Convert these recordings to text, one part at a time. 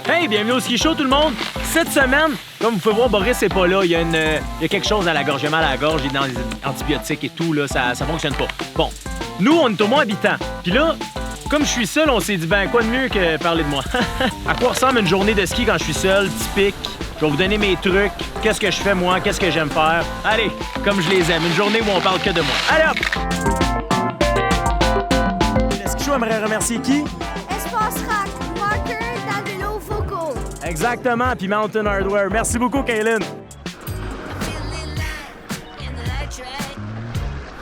Hey, bienvenue au Ski Show tout le monde! Cette semaine, comme vous pouvez voir, Boris n'est pas là. Il y a quelque chose à la gorge. J'ai mal à la gorge, il est dans les antibiotiques et tout, là, ça fonctionne pas. Bon, nous, on est au Mont-Habitant. Puis là, comme je suis seul, on s'est dit, ben quoi de mieux que parler de moi? À quoi ressemble une journée de ski quand je suis seul, typique? Je vais vous donner mes trucs, qu'est-ce que je fais moi, qu'est-ce que j'aime faire. Allez, comme je les aime, une journée où on parle que de moi. Allez hop! Le Ski Show aimerait remercier qui? Espace Rack, Marker dans le vélo Foco. Exactement, puis Mountain Hardware. Merci beaucoup, Kaylin.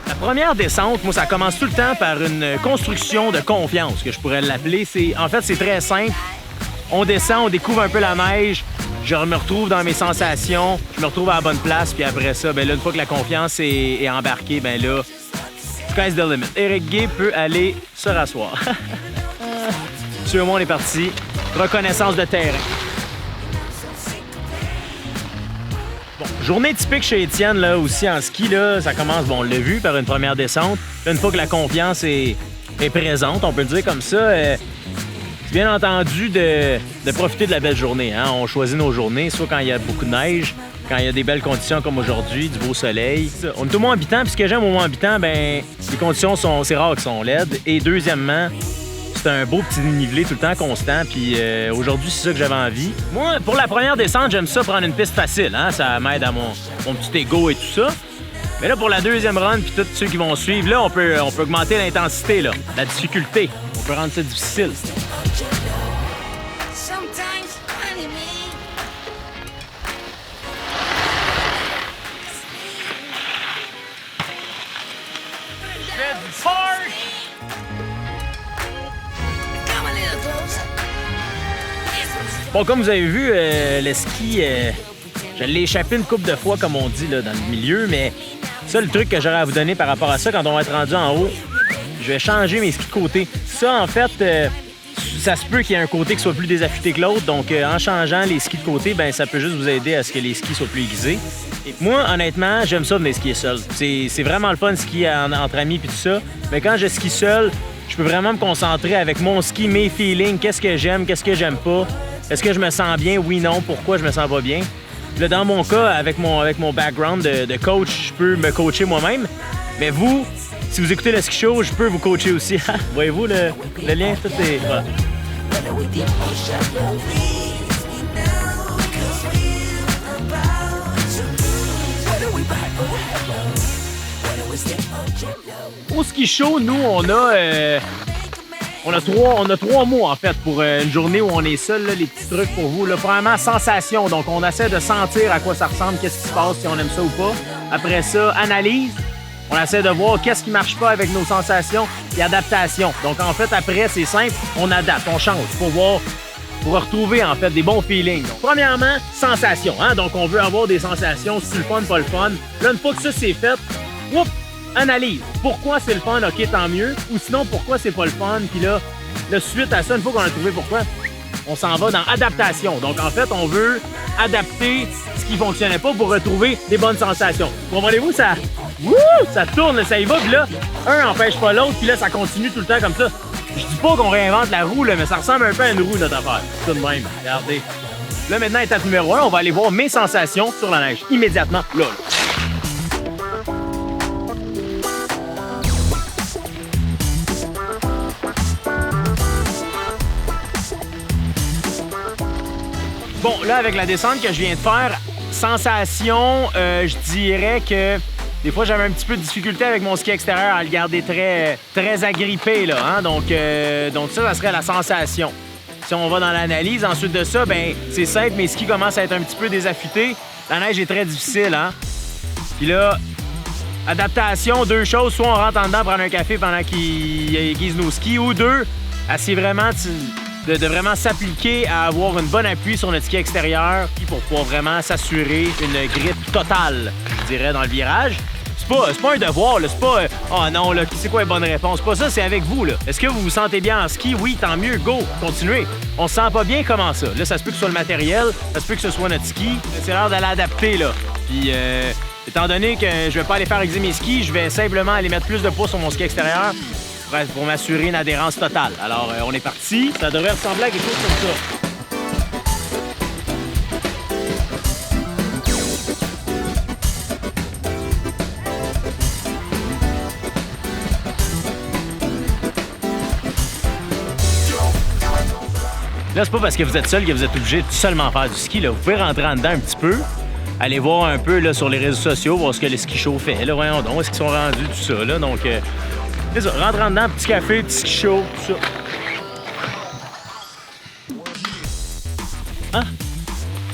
La première descente, moi, ça commence tout le temps par une construction de confiance, que je pourrais l'appeler. En fait, c'est très simple. On descend, on découvre un peu la neige, je me retrouve dans mes sensations, je me retrouve à la bonne place, puis après ça, ben là, une fois que la confiance est embarquée, ben là, sky's the limit. Éric Gay peut aller se rasseoir. Sur moi, on est parti. Reconnaissance de terrain. Bon, journée typique chez Étienne, là, aussi en ski, là, ça commence, bon, on l'a vu, par une première descente. Là, une fois que la confiance est présente, on peut le dire comme ça, c'est bien entendu de profiter de la belle journée. Hein? On choisit nos journées, soit quand il y a beaucoup de neige, quand il y a des belles conditions comme aujourd'hui, du beau soleil. On est au Mont-Habitant, puis ce que j'aime au Mont-Habitant, ben les conditions c'est rare qu'elles sont laides. Et deuxièmement, c'est un beau petit dénivelé tout le temps constant, puis aujourd'hui, c'est ça que j'avais envie. Moi, pour la première descente, j'aime ça prendre une piste facile, hein? Ça m'aide à mon petit ego et tout ça. Mais là, pour la deuxième run, puis tous ceux qui vont suivre, là, on peut augmenter l'intensité, là, la difficulté. On peut rendre ça difficile. Bon, comme vous avez vu, le ski, je l'ai échappé une couple de fois, comme on dit là, dans le milieu, mais ça, le truc que j'aurais à vous donner par rapport à ça, quand on va être rendu en haut, je vais changer mes skis de côté. Ça, en fait, ça se peut qu'il y ait un côté qui soit plus désaffûté que l'autre, donc en changeant les skis de côté, ben ça peut juste vous aider à ce que les skis soient plus aiguisés. Et moi, honnêtement, j'aime ça venir skier seul. C'est vraiment le fun de skier entre amis puis tout ça, mais quand je skie seul, je peux vraiment me concentrer avec mon ski, mes feelings, qu'est-ce que j'aime pas. Est-ce que je me sens bien? Oui, non. Pourquoi je me sens pas bien? Là, dans mon cas, avec mon background de coach, je peux me coacher moi-même. Mais vous, si vous écoutez le Ski Show, je peux vous coacher aussi. Voyez-vous le lien? Tout est... Voilà. Au Ski Show, nous, on a trois mots, en fait, pour une journée où on est seul, là, les petits trucs pour vous. Là, premièrement, sensation. Donc, on essaie de sentir à quoi ça ressemble, qu'est-ce qui se passe, si on aime ça ou pas. Après ça, analyse. On essaie de voir qu'est-ce qui marche pas avec nos sensations et adaptation. Donc, en fait, après, c'est simple, on adapte, on change pour retrouver, en fait, des bons feelings. Donc, premièrement, sensation. Hein? Donc, on veut avoir des sensations, c'est le fun, pas le fun. Là, une fois que ça, c'est fait, whoop, analyse. Pourquoi c'est le fun, OK, tant mieux. Ou sinon, pourquoi c'est pas le fun. Puis là, suite à ça, une fois qu'on a trouvé pourquoi, on s'en va dans adaptation. Donc, en fait, on veut adapter ce qui fonctionnait pas pour retrouver des bonnes sensations. Comprenez-vous, ça tourne, ça y va. Puis là, un empêche pas l'autre. Puis là, ça continue tout le temps comme ça. Je dis pas qu'on réinvente la roue, là, mais ça ressemble un peu à une roue, notre affaire. Tout de même. Regardez. Là, maintenant, étape numéro 1, on va aller voir mes sensations sur la neige. Immédiatement, là. Bon, là, avec la descente que je viens de faire, sensation, je dirais que des fois, j'avais un petit peu de difficulté avec mon ski extérieur à le garder très agrippé, là. Hein? Donc ça serait la sensation. Si on va dans l'analyse, ensuite de ça, ben c'est simple, mes skis commencent à être un petit peu désaffûtés. La neige est très difficile, hein? Puis là, adaptation, deux choses. Soit on rentre en dedans prendre un café pendant qu'ils aiguisent nos skis, ou deux, essayer vraiment de vraiment s'appliquer à avoir une bonne appui sur notre ski extérieur pour pouvoir vraiment s'assurer une grippe totale, je dirais, dans le virage. C'est pas un devoir, là. C'est pas « Oh non, là, c'est quoi la bonne réponse? » C'est pas ça, c'est avec vous, là. Est-ce que vous vous sentez bien en ski? Oui, tant mieux, go, continuez. On se sent pas bien, comment ça? Là, ça se peut que ce soit le matériel, ça se peut que ce soit notre ski. C'est l'heure d'aller adapter, là. Puis, étant donné que je vais pas aller faire aiguiser mes skis, je vais simplement aller mettre plus de poids sur mon ski extérieur pour m'assurer une adhérence totale. Alors, on est parti. Ça devrait ressembler à quelque chose comme ça. Là, c'est pas parce que vous êtes seul que vous êtes obligé de seulement faire du ski. Là. Vous pouvez rentrer en dedans un petit peu, aller voir un peu là, sur les réseaux sociaux, voir ce que les ski show fait. Là, voyons donc, où est-ce qu'ils sont rendus, tout ça. Là. Donc, c'est ça, rentre en dedans, petit café, petit ski show, tout ça. Hein?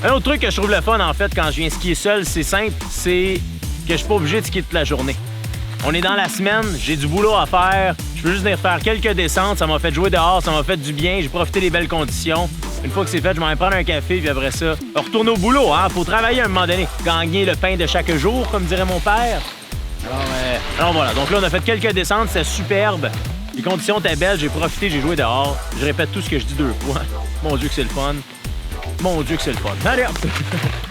Un autre truc que je trouve le fun, en fait, quand je viens skier seul, c'est simple, c'est que je suis pas obligé de skier toute la journée. On est dans la semaine, j'ai du boulot à faire, je peux juste venir faire quelques descentes, ça m'a fait jouer dehors, ça m'a fait du bien, j'ai profité des belles conditions. Une fois que c'est fait, je m'en vais prendre un café, puis après ça, retourner au boulot, hein. Faut travailler à un moment donné, gagner le pain de chaque jour, comme dirait mon père. Alors voilà, donc là, on a fait quelques descentes, c'était superbe. Les conditions étaient belles, j'ai profité, j'ai joué dehors. Je répète tout ce que je dis 2 fois. Mon Dieu que c'est le fun. Mon Dieu que c'est le fun. Allez hop!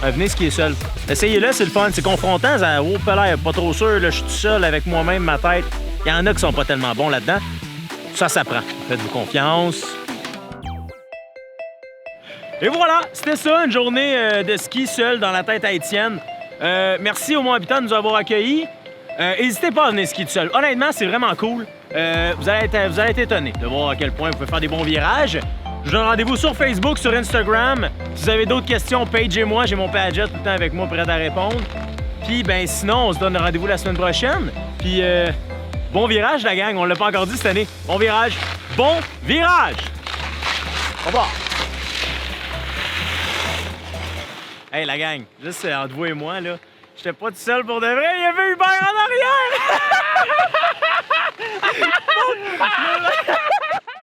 Venez skier seul. Essayez-le, c'est le fun. C'est confrontant, ça oh, pas trop sûr, là, je suis tout seul avec moi-même, ma tête. Il y en a qui sont pas tellement bons là-dedans. Ça s'apprend. Faites-vous confiance. Et voilà, c'était ça, une journée de ski seul dans la tête à Étienne. Merci au Mont-Habitant de nous avoir accueillis. N'hésitez pas à venir skier tout seul. Honnêtement, c'est vraiment cool. Vous allez être étonnés de voir à quel point vous pouvez faire des bons virages. Je vous donne rendez-vous sur Facebook, sur Instagram. Si vous avez d'autres questions, pagez-moi. J'ai mon Padgett tout le temps avec moi, prêt à répondre. Puis, ben sinon, on se donne rendez-vous la semaine prochaine. Puis, bon virage, la gang. On l'a pas encore dit cette année. Bon virage. Bon virage! Au revoir. Hey, la gang, juste entre vous et moi, là, j'étais pas tout seul pour de vrai. Il y avait Hubert en arrière!